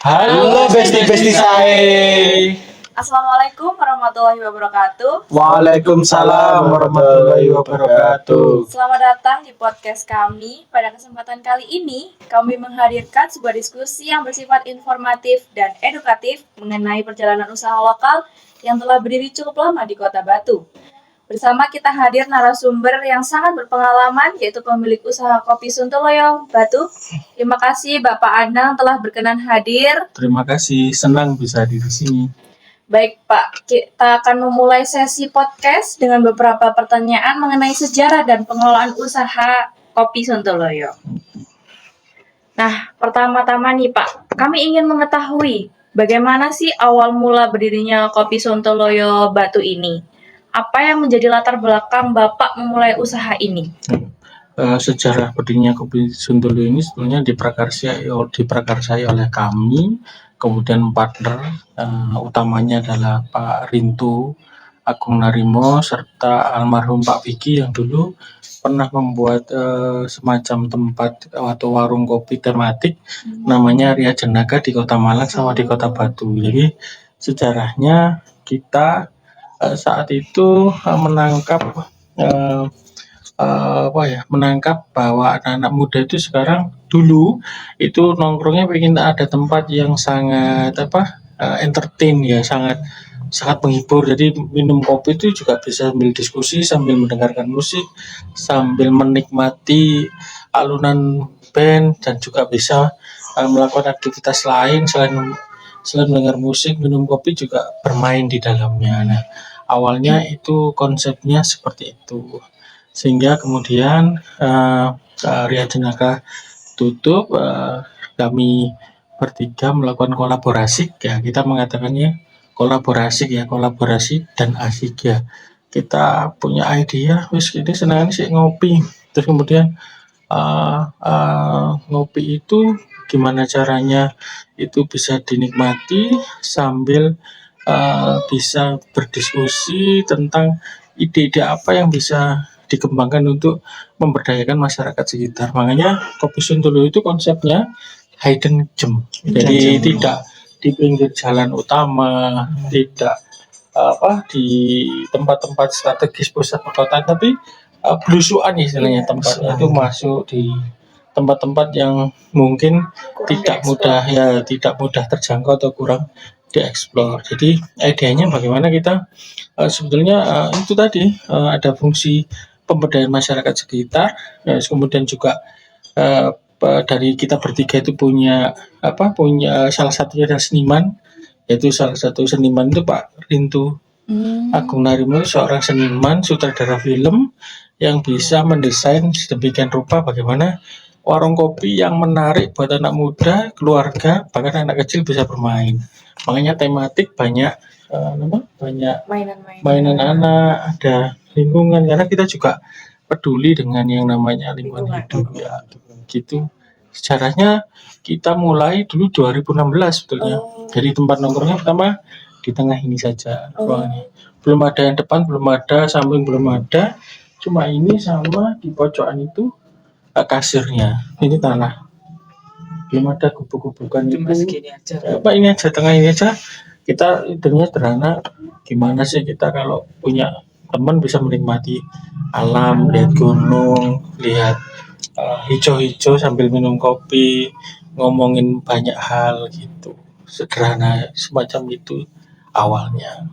Halo besti-besti saya. Assalamualaikum warahmatullahi wabarakatuh. Waalaikumsalam warahmatullahi wabarakatuh. Selamat datang di podcast kami. Pada kesempatan kali ini, kami menghadirkan sebuah diskusi yang bersifat informatif dan edukatif mengenai perjalanan usaha lokal yang telah berdiri cukup lama di Kota Batu. Bersama kita hadir narasumber yang sangat berpengalaman, yaitu pemilik usaha kopi Sontoloyo Batu. Terima kasih Bapak Anang telah berkenan hadir. Terima kasih, senang bisa di sini. Baik Pak, kita akan memulai sesi podcast dengan beberapa pertanyaan mengenai sejarah dan pengelolaan usaha kopi Sontoloyo. Nah, pertama-tama nih Pak, kami ingin mengetahui bagaimana sih awal mula berdirinya kopi Sontoloyo Batu ini? Apa yang menjadi latar belakang Bapak memulai usaha ini? Sejarah berdirinya kopi Sontoloyo ini sebenarnya diprakarsai oleh kami, kemudian partner utamanya adalah Pak Rintu Agung Narimo serta almarhum Pak Vicky yang dulu pernah membuat semacam tempat atau warung kopi tematik namanya Ria Jenaka di Kota Malang sama di Kota Batu. Jadi sejarahnya kita saat itu menangkap bahwa anak-anak muda itu sekarang dulu itu nongkrongnya pengen ada tempat yang sangat entertain ya, sangat sangat menghibur. Jadi minum kopi itu juga bisa sambil diskusi, sambil mendengarkan musik, sambil menikmati alunan band dan juga bisa melakukan aktivitas lain selain mendengar musik, minum kopi juga bermain di dalamnya. Nah, awalnya itu konsepnya seperti itu. Sehingga kemudian Ria Jenaka tutup, kami bertiga melakukan kolaborasi ya, kita mengatakannya kolaborasi dan asik ya. Kita punya ide, wis ini senang sih ngopi. Terus kemudian ngopi itu gimana caranya itu bisa dinikmati sambil bisa berdiskusi tentang ide-ide apa yang bisa dikembangkan untuk memberdayakan masyarakat sekitar. Makanya kopi Sontoloyo itu konsepnya hidden gem. Jadi tidak di pinggir jalan utama, tidak di tempat-tempat strategis pusat perkotaan, tapi belusuan istilahnya, tempatnya itu masuk di tempat-tempat yang mungkin tidak mudah terjangkau atau kurang dieksplor. Jadi idenya bagaimana kita sebetulnya itu tadi ada fungsi pemberdayaan masyarakat sekitar, kemudian juga dari kita bertiga itu punya salah satunya adalah seniman, yaitu salah satu seniman itu Pak Rintu Agung Narimo, seorang seniman sutradara film yang bisa mendesain sedemikian rupa bagaimana warung kopi yang menarik buat anak muda, keluarga, bahkan anak kecil bisa bermain. Makanya tematik banyak mainan anak, ada lingkungan, karena kita juga peduli dengan yang namanya lingkungan hidup ya, gitu. Sejarahnya kita mulai dulu 2016 sebetulnya. Jadi tempat nongkrongnya pertama di tengah ini saja ruangannya. Belum ada yang depan, belum ada, samping belum ada. Cuma ini sama di pojokan itu kasirnya. Ini tanah. Belum ada gubuk-gubukan itu. Ini aja tengah ini aja. Kita idenya sederhana. Gimana sih kita kalau punya teman bisa menikmati alam, lihat gunung, lihat hijau-hijau sambil minum kopi, ngomongin banyak hal gitu. Sederhana semacam itu awalnya.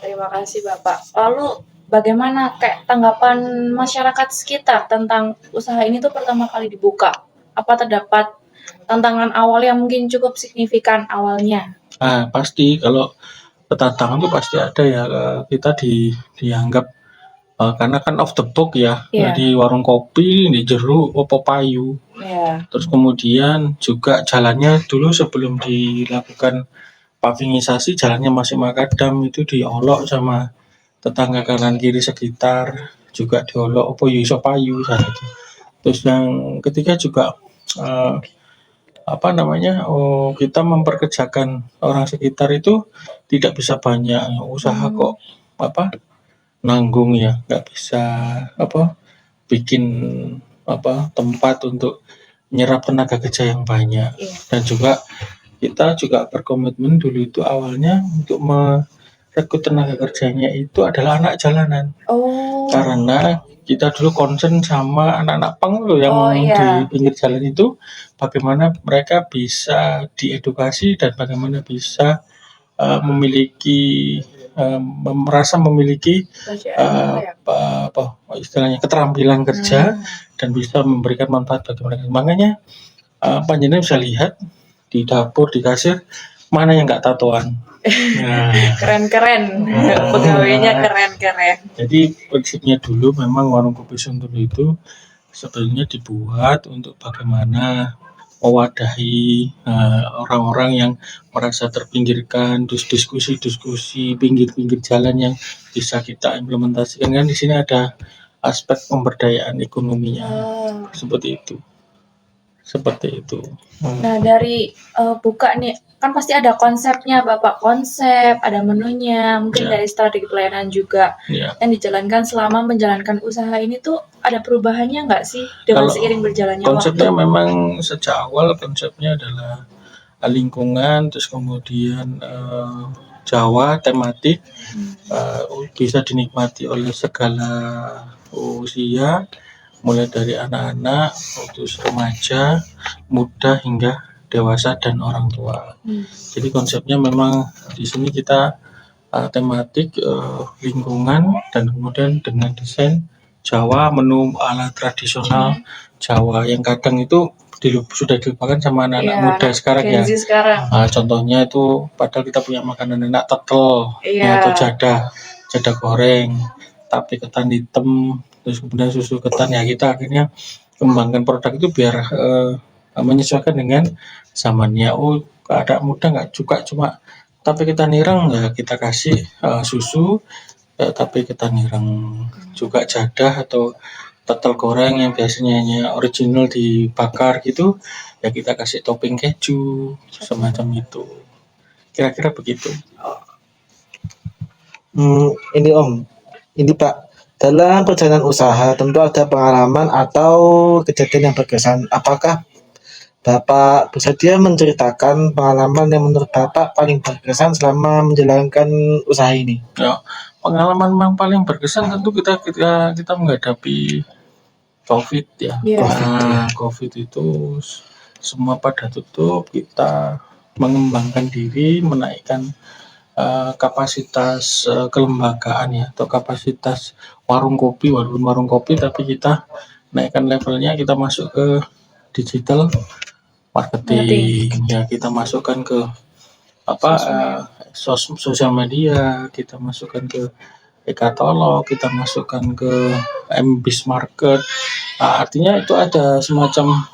Terima kasih Bapak. Lalu bagaimana tanggapan masyarakat sekitar tentang usaha ini tuh pertama kali dibuka? Apa terdapat tantangan awal yang mungkin cukup signifikan awalnya? Pasti kalau tantangan itu pasti ada ya. Kita dianggap karena kan off the book ya, di warung kopi, di jeruk, payu. Terus kemudian juga jalannya dulu sebelum dilakukan pavingisasi, jalannya masih makadam, itu diolok sama tetangga kanan kiri sekitar, juga diolok iso payu sana itu. Terus yang ketiga juga kita memperkerjakan orang sekitar itu tidak bisa banyak usaha kok nanggung ya, nggak bisa bikin tempat untuk menyerap tenaga kerja yang banyak. Dan juga kita juga berkomitmen dulu itu awalnya untuk merekrut tenaga kerjanya itu adalah anak jalanan. Karena kita dulu concern sama anak-anak pang loh yang di pinggir jalan itu, bagaimana mereka bisa diedukasi dan bagaimana bisa memiliki merasa memiliki istilahnya keterampilan kerja dan bisa memberikan manfaat bagi mereka. Makanya panjenengan bisa lihat di dapur, di kasir, mana yang nggak tatoan. Nah, keren-keren, pegawainya keren-keren. Jadi prinsipnya dulu memang warung kopi Suntolo itu sebenarnya dibuat untuk bagaimana mewadahi orang-orang yang merasa terpinggirkan, diskusi-diskusi pinggir-pinggir jalan yang bisa kita implementasikan. Kan di sini ada aspek pemberdayaan ekonominya, seperti itu. Nah, dari buka nih, kan pasti ada konsepnya, Bapak, konsep, ada menunya, mungkin dari strategi pelayanan juga yang dijalankan selama menjalankan usaha ini tuh ada perubahannya nggak sih dengan seiring berjalannya waktu? Konsepnya memang sejak awal konsepnya adalah lingkungan, terus kemudian Jawa tematik, bisa dinikmati oleh segala usia, mulai dari anak-anak, terus remaja, muda hingga dewasa dan orang tua. Jadi konsepnya memang di sini kita tematik lingkungan dan kemudian dengan desain Jawa, menu ala tradisional Jawa yang kadang itu sudah dilupakan sama anak-anak muda sekarang ya. Contohnya itu padahal kita punya makanan enak, tetel atau jadah goreng, tape ketan hitam, terus kemudian susu ketan, ya kita akhirnya kembangkan produk itu biar menyesuaikan dengan zamannya. Ada muda nggak suka cuma tape ketan ireng, ya kita kasih susu tape ketan ireng, juga jadah atau tetel goreng yang biasanya original dibakar gitu, ya kita kasih topping keju semacam itu. Kira-kira begitu. Ini Om, ini Pak, dalam perjalanan usaha tentu ada pengalaman atau kejadian yang berkesan. Apakah Bapak bersedia menceritakan pengalaman yang menurut Bapak paling berkesan selama menjalankan usaha ini? Ya, pengalaman yang paling berkesan tentu kita menghadapi COVID ya. COVID itu semua pada tutup, kita mengembangkan diri, menaikkan kapasitas kelembagaan ya, atau kapasitas warung kopi, tapi kita naikkan levelnya, kita masuk ke digital marketing ya, kita masukkan ke sosial media, kita masukkan ke e-katalog, kita masukkan ke MBIS market. Artinya itu ada semacam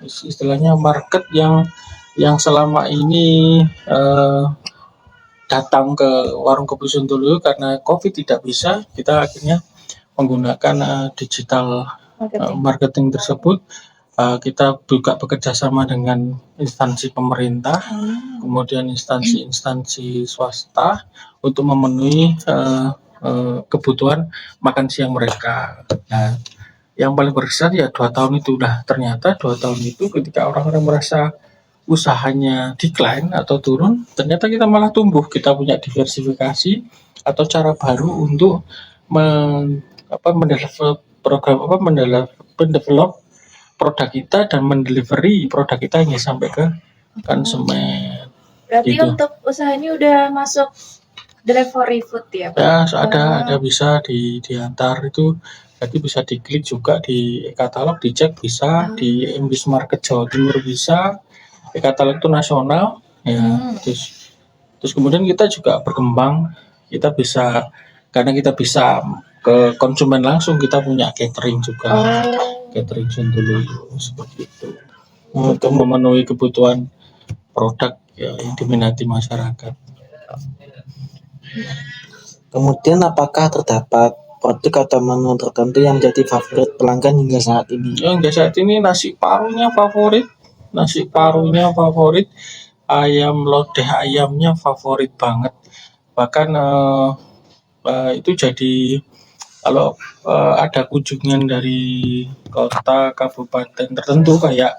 istilahnya market yang selama ini datang ke warung kopi Suntolo karena COVID tidak bisa, kita akhirnya menggunakan digital marketing tersebut. Kita juga bekerja sama dengan instansi pemerintah, kemudian instansi swasta untuk memenuhi kebutuhan makan siang mereka. Nah, yang paling berkesan ya 2 tahun itu ternyata 2 tahun itu ketika orang-orang merasa usahanya decline atau turun, ternyata kita malah tumbuh. Kita punya diversifikasi atau cara baru untuk mendevelop produk kita dan mendelivery produk kita hingga sampai ke konsumen. Berarti gitu. Untuk usaha ini udah masuk delivery food ya Pak? Ya, ada bisa diantar itu. Jadi bisa diklik juga di e-katalog, dicek bisa, di MBIS Market Jawa Timur bisa, e-katalog itu nasional ya. Terus kemudian kita juga berkembang, kita bisa, karena kita bisa ke konsumen langsung, kita punya catering juga. Catering Suntolo seperti itu untuk memenuhi kebutuhan produk ya, yang diminati masyarakat. Kemudian apakah terdapat produk atau menu tertentu yang menjadi favorit pelanggan hingga saat ini? Hingga saat ini nasi parunya favorit, ayam lodeh ayamnya favorit banget. Bahkan itu jadi kalau ada kunjungan dari kota kabupaten tertentu kayak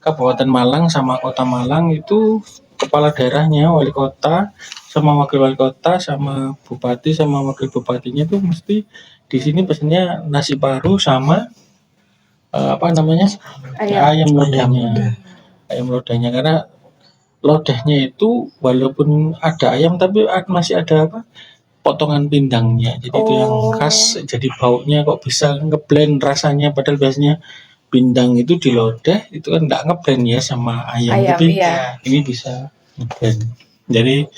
Kabupaten Malang sama Kota Malang itu kepala daerahnya, wali kota sama wakil wali kota sama bupati sama wakil bupatinya tuh mesti di sini pesennya nasi paru sama apa namanya Ayam. ayam lodanya, lodeh. ayam lodanya karena lodehnya itu walaupun ada ayam tapi masih ada apa potongan pindangnya, jadi itu yang Oh. khas, jadi baunya kok bisa ngeblend rasanya padahal biasanya pindang itu di lodeh itu kan nggak ngeblend ya sama ayam, Ayam, tapi iya. ini bisa ngeblend. Jadi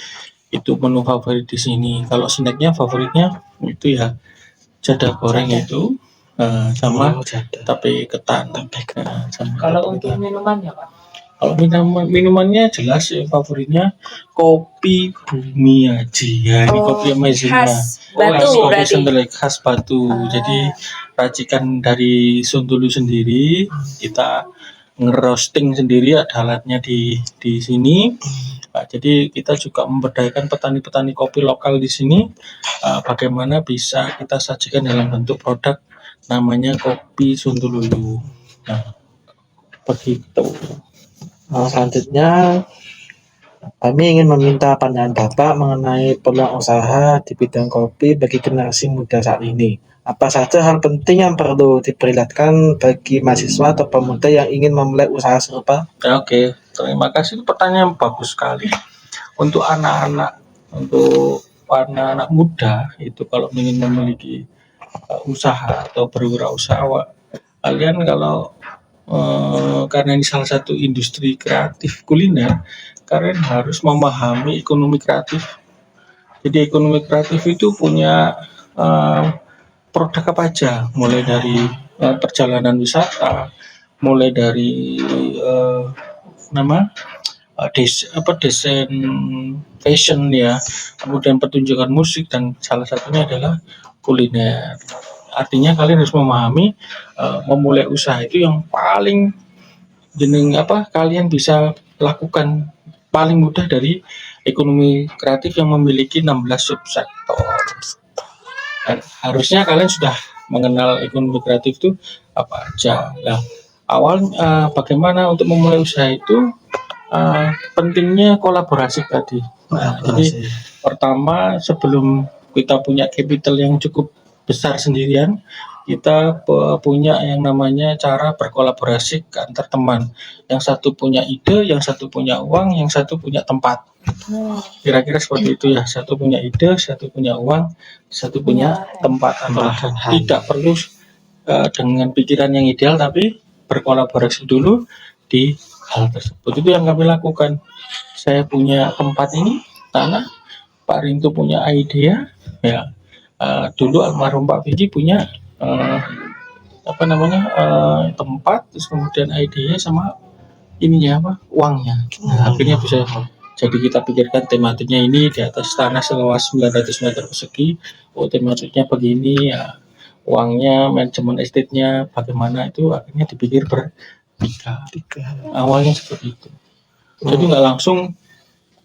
itu menu favorit di sini. Kalau snacknya favoritnya itu ya jadah goreng Jadah. itu sama Oh, jadah. tape ketan. Sama Kalau tape untuk ketan. minumannya, Pak? Kalau minumannya jelas ya favoritnya kopi Bumi Aji ya, ini kopi amazingnya. khas Batu Kopi berarti. Sentelek khas Batu. Jadi racikan dari Suntulu sendiri, kita ngerosting sendiri, ada alatnya di sini. Nah, jadi kita juga memberdayakan petani-petani kopi lokal di sini. Bagaimana bisa kita sajikan dalam bentuk produk namanya kopi Suntululu. Nah, begitu. Selanjutnya kami ingin meminta pandangan Bapak mengenai peluang usaha di bidang kopi bagi generasi muda saat ini. Apa saja hal penting yang perlu diperlihatkan bagi mahasiswa atau pemuda yang ingin memulai usaha serupa? Ya, oke, terima kasih. Pertanyaan bagus sekali. Untuk untuk anak-anak muda itu kalau ingin memiliki usaha atau berwirausaha, kalian kalau karena ini salah satu industri kreatif kuliner, kalian harus memahami ekonomi kreatif. Jadi ekonomi kreatif itu punya produk apa aja, mulai dari perjalanan wisata, mulai dari desain fashion ya, kemudian pertunjukan musik dan salah satunya adalah kuliner. Artinya kalian harus memahami memulai usaha itu yang paling kalian bisa lakukan paling mudah dari ekonomi kreatif yang memiliki 16 subsektor. Dan harusnya kalian sudah mengenal ekonomi kreatif itu apa aja. Nah, bagaimana untuk memulai usaha itu pentingnya kolaborasi tadi. Jadi pertama sebelum kita punya capital yang cukup besar sendirian, kita punya yang namanya cara berkolaborasi ke antar teman. Yang satu punya ide, yang satu punya uang, yang satu punya tempat. Kira-kira seperti itu ya. Satu punya ide, satu punya uang, satu punya tempat. Tidak perlu dengan pikiran yang ideal, tapi berkolaborasi dulu di hal tersebut. Itu yang kami lakukan. Saya punya tempat ini, tanah. Pak Rinto punya idea, ya. Dulu almarhum Pak Vicky punya tempat, terus kemudian idenya sama ininya uangnya. Nah, akhirnya bisa. Jadi kita pikirkan tematiknya ini di atas tanah seluas 900 meter persegi. Oh, tematiknya begini ya. Uangnya, manajemen estate-nya bagaimana, itu akhirnya dipikir bertiga. Awalnya seperti itu. Jadi nggak langsung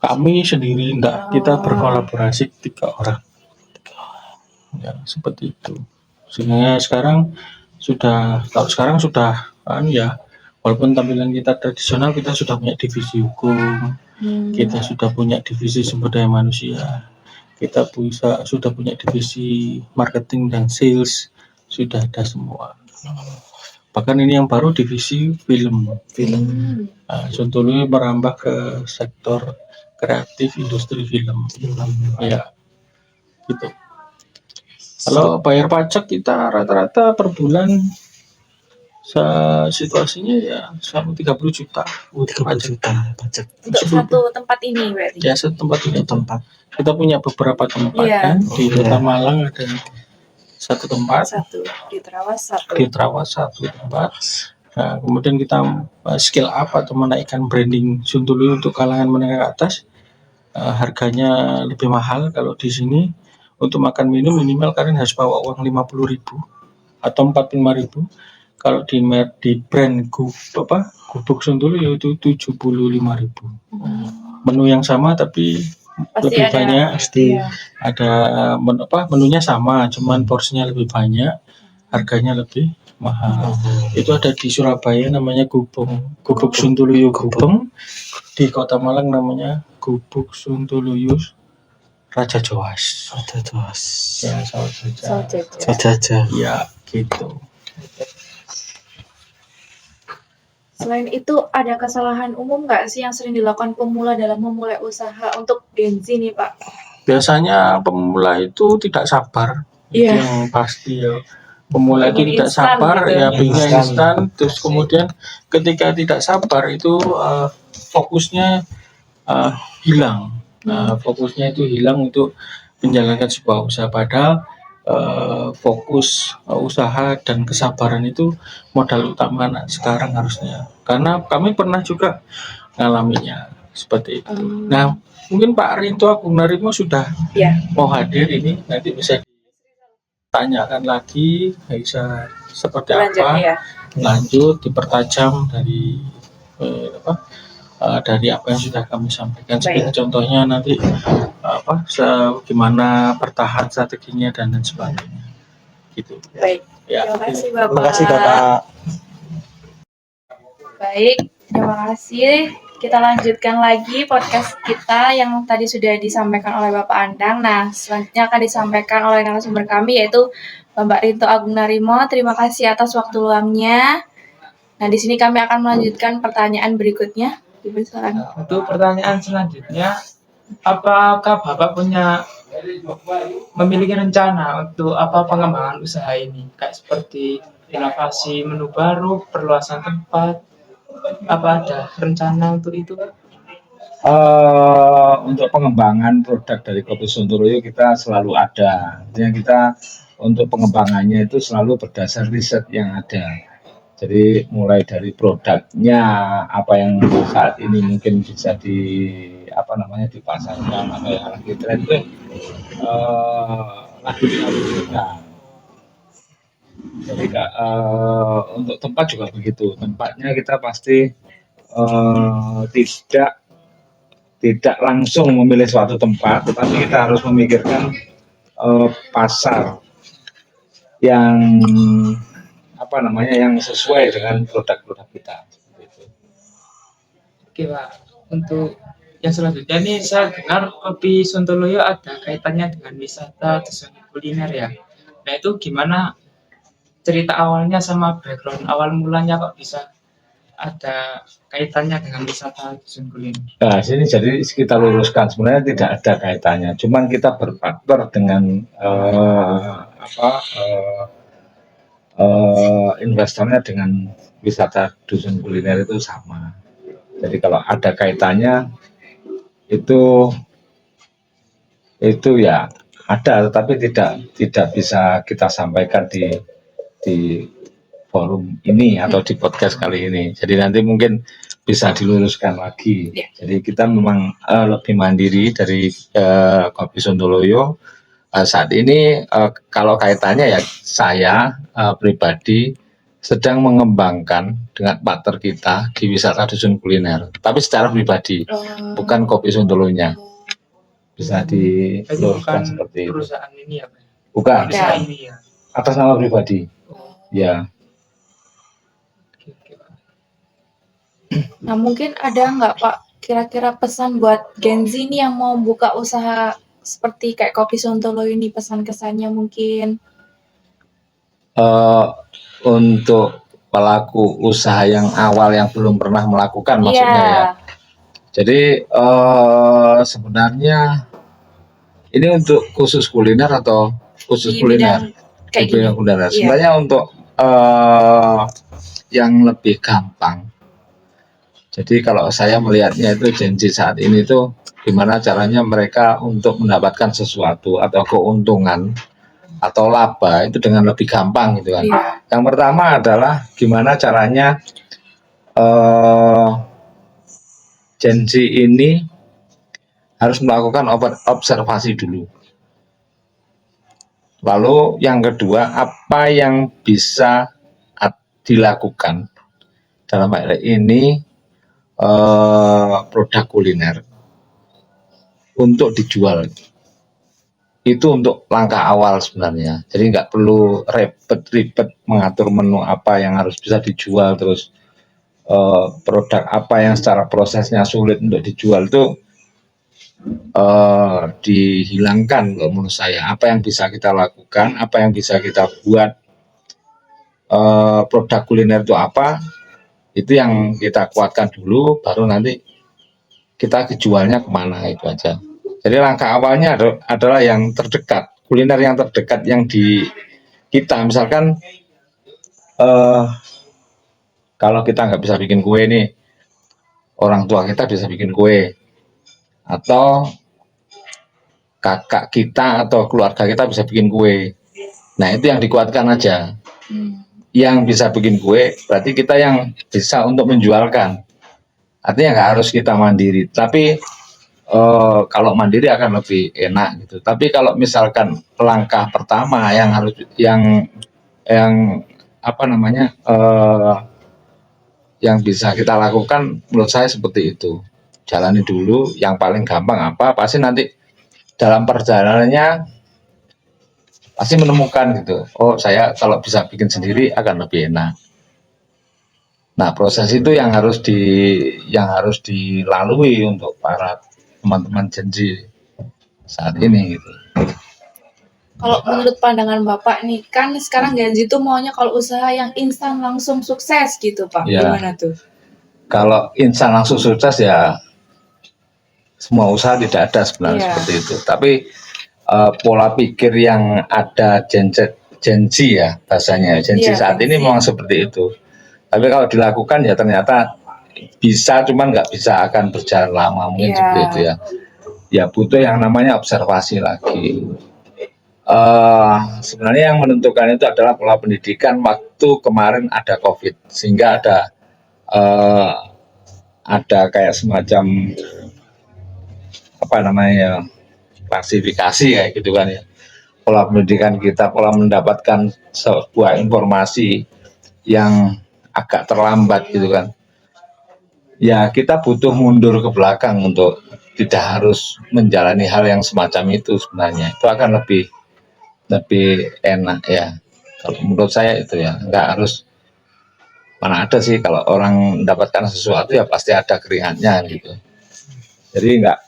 kami sendiri, enggak, kita berkolaborasi 3 orang. Ya, seperti itu. Sehingga kalau sekarang sudah ya, walaupun tampilan kita tradisional, kita sudah punya divisi hukum, kita sudah punya divisi sumber daya manusia, kita sudah punya divisi marketing dan sales, sudah ada semua. Bahkan ini yang baru divisi film. Suntulu merambah ke sektor kreatif industri film. Ya, gitu. Kalau bayar pajak kita rata-rata per bulan situasinya ya sama 30 juta. 30 juta pajak. Untuk satu tempat ini berarti? Ya, satu tempat. Kita punya beberapa tempat kan. Di Kota Malang ada satu tempat. Di Trawas satu tempat. Nah, kemudian kita scale up atau menaikkan branding Suntulu untuk kalangan menengah ke atas. Harganya lebih mahal kalau di sini. Untuk makan minum minimal kalian harus bawa uang 50.000 atau 45.000. Kalau di brand Gubuk Suntulu yaitu 75.000. Menu yang sama tapi lebih banyak. Pasti ada menunya sama, cuman porsinya lebih banyak. harganya lebih mahal. Itu ada di Surabaya namanya Gubuk Suntuluyo Gubeng, di Kota Malang namanya Gubuk Suntuluyo Raja Joas. Ada tuas. Ya, salah saja. Saja. Ya, gitu. Selain itu, ada kesalahan umum nggak sih yang sering dilakukan pemula dalam memulai usaha untuk Gen Z nih, Pak? Biasanya pemula itu tidak sabar. Itu Iya. yang pasti ya. Pemula itu Pengen tidak instan sabar, gitu. ya pengennya Instan. instan. Terus kemudian ketika tidak sabar itu fokusnya hilang. Fokusnya itu hilang untuk menjalankan sebuah usaha. Padahal fokus usaha dan kesabaran itu modal utama anak sekarang harusnya. Karena kami pernah juga ngalaminya seperti itu. Nah, mungkin Pak Rinto Agung Narimo sudah Ya. mau hadir ini, nanti bisa ditanyakan lagi, bisa seperti Lanjut apa, ya. lanjut dipertajam dari dari apa yang sudah kami sampaikan. Seperti contohnya nanti gimana bertahan strateginya dan lain sebagainya. Gitu. Baik. Ya. Terima kasih Bapak. Terima kasih Bapak. Baik, terima kasih. Kita lanjutkan lagi podcast kita yang tadi sudah disampaikan oleh Bapak Andang. Nah, selanjutnya akan disampaikan oleh narasumber kami yaitu Bapak Rinto Agung Narimo. Terima kasih atas waktu luangnya. Nah, di sini kami akan melanjutkan pertanyaan berikutnya. Untuk pertanyaan selanjutnya, apakah Bapak memiliki rencana untuk pengembangan usaha ini? Kayak seperti inovasi menu baru, perluasan tempat, apa ada rencana untuk itu? Untuk pengembangan produk dari Kopi Sontoloyo kita selalu ada. Artinya kita untuk pengembangannya itu selalu berdasar riset yang ada. Jadi mulai dari produknya apa yang saat ini mungkin bisa dipasarkan atau yang lagi tren itu lagi dilakukan. Jadi untuk tempat juga begitu. Tempatnya kita pasti tidak langsung memilih suatu tempat, tetapi kita harus memikirkan pasar yang yang sesuai dengan produk-produk kita. Oke Pak, untuk yang selanjutnya ini saya dengar Kopi Sontoloyo ada kaitannya dengan wisata dan kuliner ya. Nah itu gimana cerita awalnya sama background awal mulanya kok bisa ada kaitannya dengan wisata dusun kuliner? Nah, sini jadi kita luruskan sebenarnya tidak ada kaitannya, cuman kita berpartner dengan investornya dengan wisata dusun kuliner itu sama. Jadi kalau ada kaitannya itu ya ada, tetapi tidak bisa kita sampaikan di forum ini atau di podcast kali ini. Jadi nanti mungkin bisa diluruskan lagi. Jadi kita memang lebih mandiri dari Kopi Sontoloyo. Saat ini kalau kaitannya ya saya pribadi sedang mengembangkan dengan partner kita di wisata dusun kuliner, tapi secara pribadi, bukan Kopi Sontoloyo-nya. Bisa diluruskan seperti itu. Perusahaan ini ya Pak? Bukan. Perusahaan ini ya. Atas nama pribadi. Ya. Nah, mungkin ada nggak Pak kira-kira pesan buat Gen Z nih yang mau buka usaha seperti kayak Kopi Sontoloyo ini, pesan kesannya mungkin? Untuk pelaku usaha yang awal yang belum pernah melakukan maksudnya ya. Jadi sebenarnya ini untuk khusus kuliner atau khusus Di kuliner? bidang Kuliner. Iya. Sebenarnya untuk yang lebih gampang. Jadi kalau saya melihatnya itu Gen Z saat ini tuh gimana caranya mereka untuk mendapatkan sesuatu atau keuntungan atau laba itu dengan lebih gampang gitu kan. Iya. Yang pertama adalah gimana caranya Gen Z ini harus melakukan observasi dulu. Lalu yang kedua, apa yang bisa dilakukan dalam hal ini produk kuliner untuk dijual. itu untuk langkah awal sebenarnya. Jadi nggak perlu ribet-ribet mengatur menu apa yang harus bisa dijual, terus produk apa yang secara prosesnya sulit untuk dijual itu dihilangkan kalau menurut saya. Apa yang bisa kita lakukan, apa yang bisa kita buat, produk kuliner itu apa, itu yang kita kuatkan dulu, baru nanti kita kejualnya kemana, itu aja. Jadi langkah awalnya adalah yang terdekat, kuliner yang terdekat yang di kita. Misalkan kalau kita nggak bisa bikin kue nih, orang tua kita bisa bikin kue, atau kakak kita atau keluarga kita bisa bikin kue. Nah itu yang dikuatkan aja. Yang bisa bikin kue berarti kita yang bisa untuk menjualkan. Artinya nggak harus kita mandiri. Tapi kalau mandiri akan lebih enak gitu. Tapi kalau misalkan langkah pertama yang harus yang apa namanya yang bisa kita lakukan, menurut saya seperti itu. Jalani dulu, yang paling gampang apa, pasti nanti dalam perjalanannya pasti menemukan gitu. Oh, saya kalau bisa bikin sendiri akan lebih enak. Nah, proses itu yang harus dilalui untuk para teman-teman Gen Z saat ini gitu. Kalau menurut pandangan Bapak nih, kan sekarang Gen Z tuh maunya kalau usaha yang instan langsung sukses gitu, Pak. Ya. Gimana tuh? Kalau instan langsung sukses ya semua usaha tidak ada sebenarnya seperti itu. Tapi pola pikir yang ada Gen Z ya bahasanya, Gen Z saat ini memang seperti itu. Tapi kalau dilakukan ya ternyata bisa, cuman nggak bisa akan berjalan lama mungkin seperti itu ya. Ya butuh yang namanya observasi lagi. Sebenarnya yang menentukan itu adalah pola pendidikan waktu kemarin ada COVID, sehingga ada kayak semacam apa namanya klasifikasi kayak gitu kan ya. Pola pendidikan kita, pola mendapatkan sebuah informasi yang agak terlambat gitu kan. Ya kita butuh mundur ke belakang untuk tidak harus menjalani hal yang semacam itu sebenarnya. Itu akan lebih enak ya. Kalau menurut saya itu ya, nggak harus, mana ada sih kalau orang mendapatkan sesuatu ya pasti ada keringatnya gitu. Jadi nggak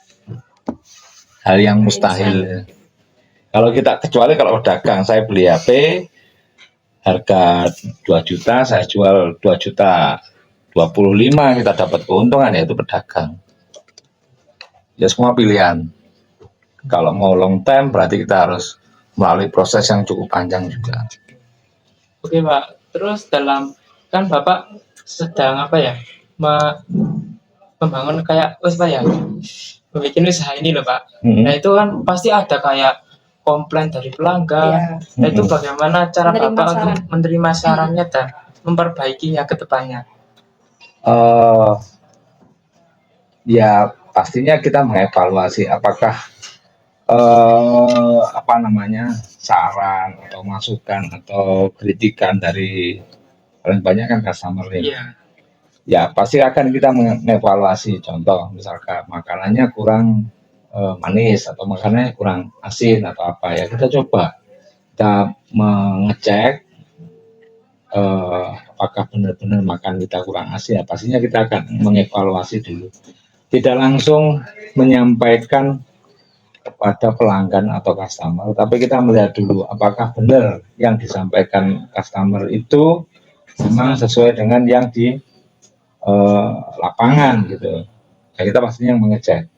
hal yang mustahil. Kalau kita, kecuali kalau dagang, saya beli HP harga 2 juta, saya jual 2 juta 25, kita dapat keuntungan, ya itu pedagang. Ya semua pilihan. Kalau mau long term berarti kita harus melalui proses yang cukup panjang juga. Oke Pak, terus dalam kan Bapak sedang apa ya, membangun kayak apa ya, membuat usaha ini loh Pak. Nah itu kan pasti ada kayak komplain dari pelanggan. Nah itu bagaimana cara Bapak untuk menerima sarannya dan memperbaikinya ke depannya? Ya pastinya kita mengevaluasi apakah apa namanya saran atau masukan atau kritikan dari paling banyak kan customer ini. Ya pasti akan kita mengevaluasi. Contoh misalkan makanannya kurang manis atau makanannya kurang asin atau apa, ya kita coba kita mengecek apakah benar-benar makan kita kurang asin. Ya pastinya kita akan mengevaluasi dulu, tidak langsung menyampaikan kepada pelanggan atau customer, tapi kita melihat dulu apakah benar yang disampaikan customer itu memang sesuai dengan yang di lapangan gitu. Nah, kita pastinya mengecek.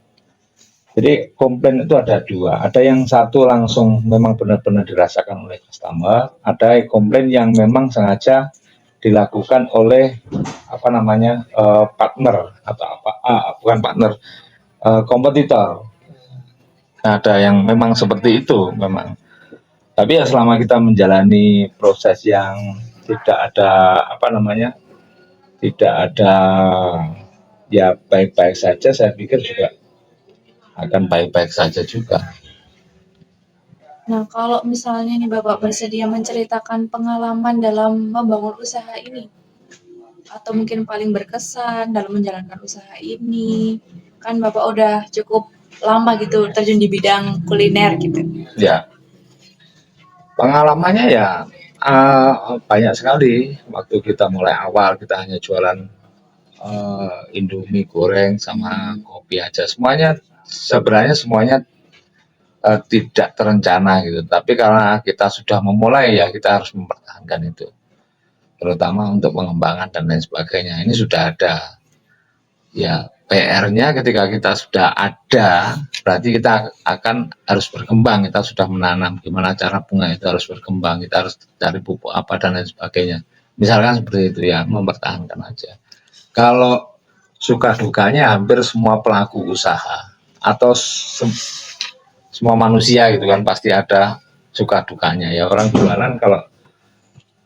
Jadi komplain itu ada dua, ada yang satu langsung memang benar-benar dirasakan oleh customer, ada komplain yang memang sengaja dilakukan oleh apa namanya partner atau bukan partner, kompetitor. Ada yang memang seperti itu memang. Tapi ya selama kita menjalani proses yang tidak ada apa namanya, tidak ada ya baik-baik saja, saya pikir juga akan baik-baik saja juga. Nah, kalau misalnya nih Bapak bersedia menceritakan pengalaman dalam membangun usaha ini, atau mungkin paling berkesan dalam menjalankan usaha ini, kan Bapak udah cukup lama gitu terjun di bidang kuliner gitu? Ya, pengalamannya ya banyak sekali. Waktu kita mulai awal kita hanya jualan Indomie goreng sama kopi aja. Sebenarnya semuanya tidak terencana gitu. Tapi karena kita sudah memulai ya kita harus mempertahankan itu. Terutama untuk pengembangan dan lain sebagainya. Ini sudah ada. Ya PR-nya ketika kita sudah ada, berarti kita akan harus berkembang. Kita sudah menanam gimana cara bunga itu harus berkembang. Kita harus cari pupuk apa dan lain sebagainya. Misalkan seperti itu ya, mempertahankan aja. Kalau suka dukanya hampir semua pelaku usaha atau semua manusia gitu kan pasti ada suka dukanya. Ya orang jualan kalau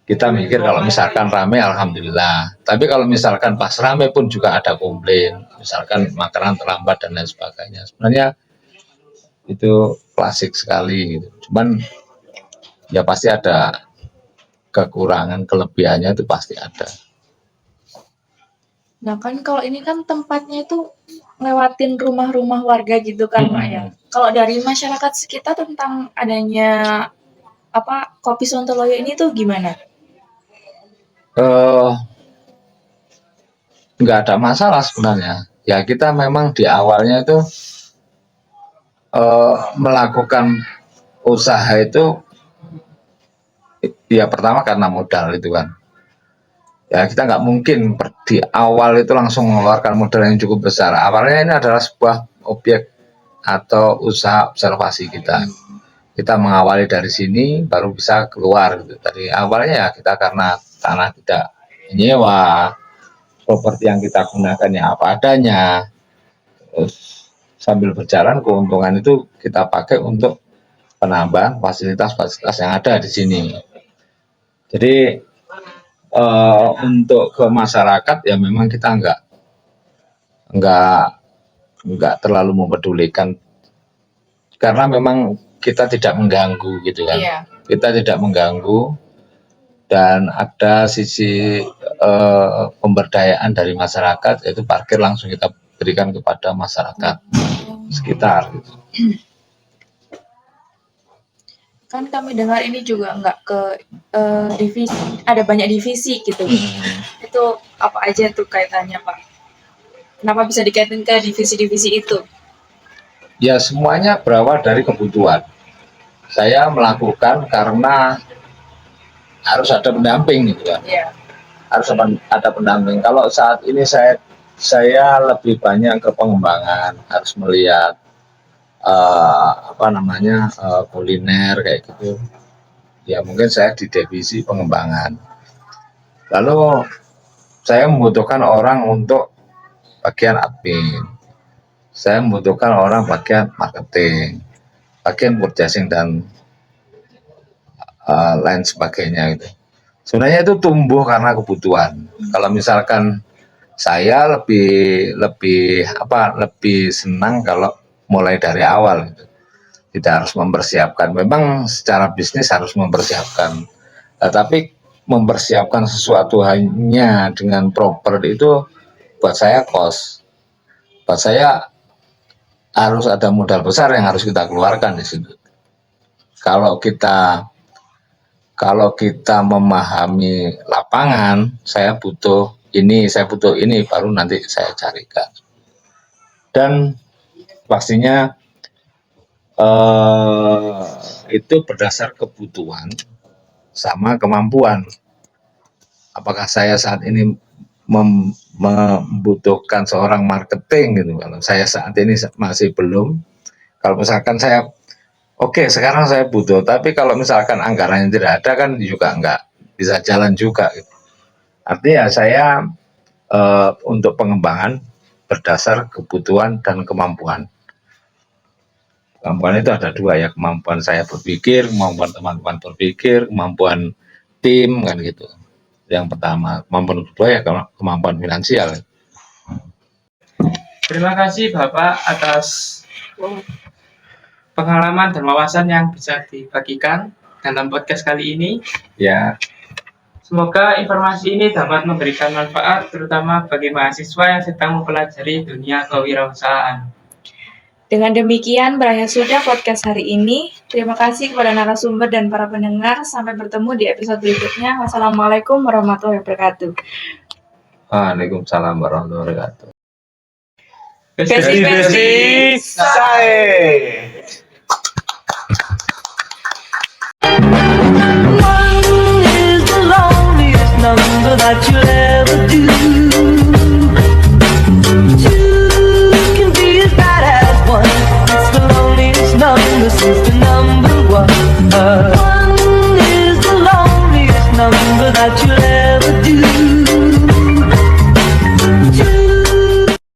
kita mikir kalau misalkan rame alhamdulillah. Tapi kalau misalkan pas rame pun juga ada komplain. Misalkan makanan terlambat dan lain sebagainya. Sebenarnya itu klasik sekali gitu. Cuman ya pasti ada kekurangan, kelebihannya itu pasti ada. Nah kan kalau ini kan tempatnya itu ngelewatin rumah-rumah warga gitu kan Pak ya. Kalau dari masyarakat sekitar tentang adanya kopi Sontoloyo ini tuh gimana? Nggak ada masalah sebenarnya. Ya kita memang di awalnya itu melakukan usaha itu ya pertama karena modal itu kan. Ya kita nggak mungkin di awal itu langsung mengeluarkan modal yang cukup besar. Awalnya ini adalah sebuah objek atau usaha observasi kita. Kita mengawali dari sini baru bisa keluar gitu. Dari awalnya ya kita karena tanah tidak menyewa, properti yang kita gunakan ya apa adanya. Terus sambil berjalan keuntungan itu kita pakai untuk penambahan fasilitas-fasilitas yang ada di sini. Jadi untuk ke masyarakat ya memang kita nggak terlalu mempedulikan karena memang kita tidak mengganggu gitu kan. Iya. Kita tidak mengganggu dan ada sisi pemberdayaan dari masyarakat yaitu parkir langsung kita berikan kepada masyarakat sekitar gitu. Kan kami dengar ini juga nggak ke divisi, ada banyak divisi gitu. Itu apa aja tuh kaitannya Pak? Kenapa bisa dikaitin ke divisi-divisi itu? Ya semuanya berawal dari kebutuhan. Saya melakukan karena harus ada pendamping gitu kan. Iya. Harus ada pendamping. Kalau saat ini saya lebih banyak ke pengembangan, harus melihat kuliner kayak gitu. Ya mungkin saya di divisi pengembangan. Lalu saya membutuhkan orang untuk bagian admin. Saya membutuhkan orang bagian marketing, bagian purchasing dan lain sebagainya gitu. Sebenarnya itu tumbuh karena kebutuhan. Kalau misalkan saya lebih senang kalau mulai dari awal gitu. Tidak harus mempersiapkan. Memang secara bisnis harus mempersiapkan. Tapi mempersiapkan sesuatu hanya dengan proper itu buat saya kos. Buat saya harus ada modal besar yang harus kita keluarkan di situ. Kalau kita memahami lapangan, saya butuh ini, baru nanti saya carikan. Dan pastinya itu berdasar kebutuhan sama kemampuan. Apakah saya saat ini membutuhkan seorang marketing gitu? Kalau saya saat ini masih belum. Kalau misalkan saya sekarang saya butuh, tapi kalau misalkan anggarannya tidak ada kan juga nggak bisa jalan juga. Gitu. Artinya saya untuk pengembangan berdasar kebutuhan dan kemampuan. Kemampuan itu ada dua ya, kemampuan saya berpikir, kemampuan teman-teman berpikir, kemampuan tim kan gitu. Yang pertama, kemampuan kedua ya kemampuan finansial. Terima kasih Bapak atas pengalaman dan wawasan yang bisa dibagikan dalam podcast kali ini. Ya. Semoga informasi ini dapat memberikan manfaat terutama bagi mahasiswa yang sedang mempelajari dunia kewirausahaan. Dengan demikian berakhir sudah podcast hari ini. Terima kasih kepada narasumber dan para pendengar. Sampai bertemu di episode berikutnya. Wassalamualaikum warahmatullahi wabarakatuh. Waalaikumsalam warahmatullahi wabarakatuh. Besti-besti. Sae.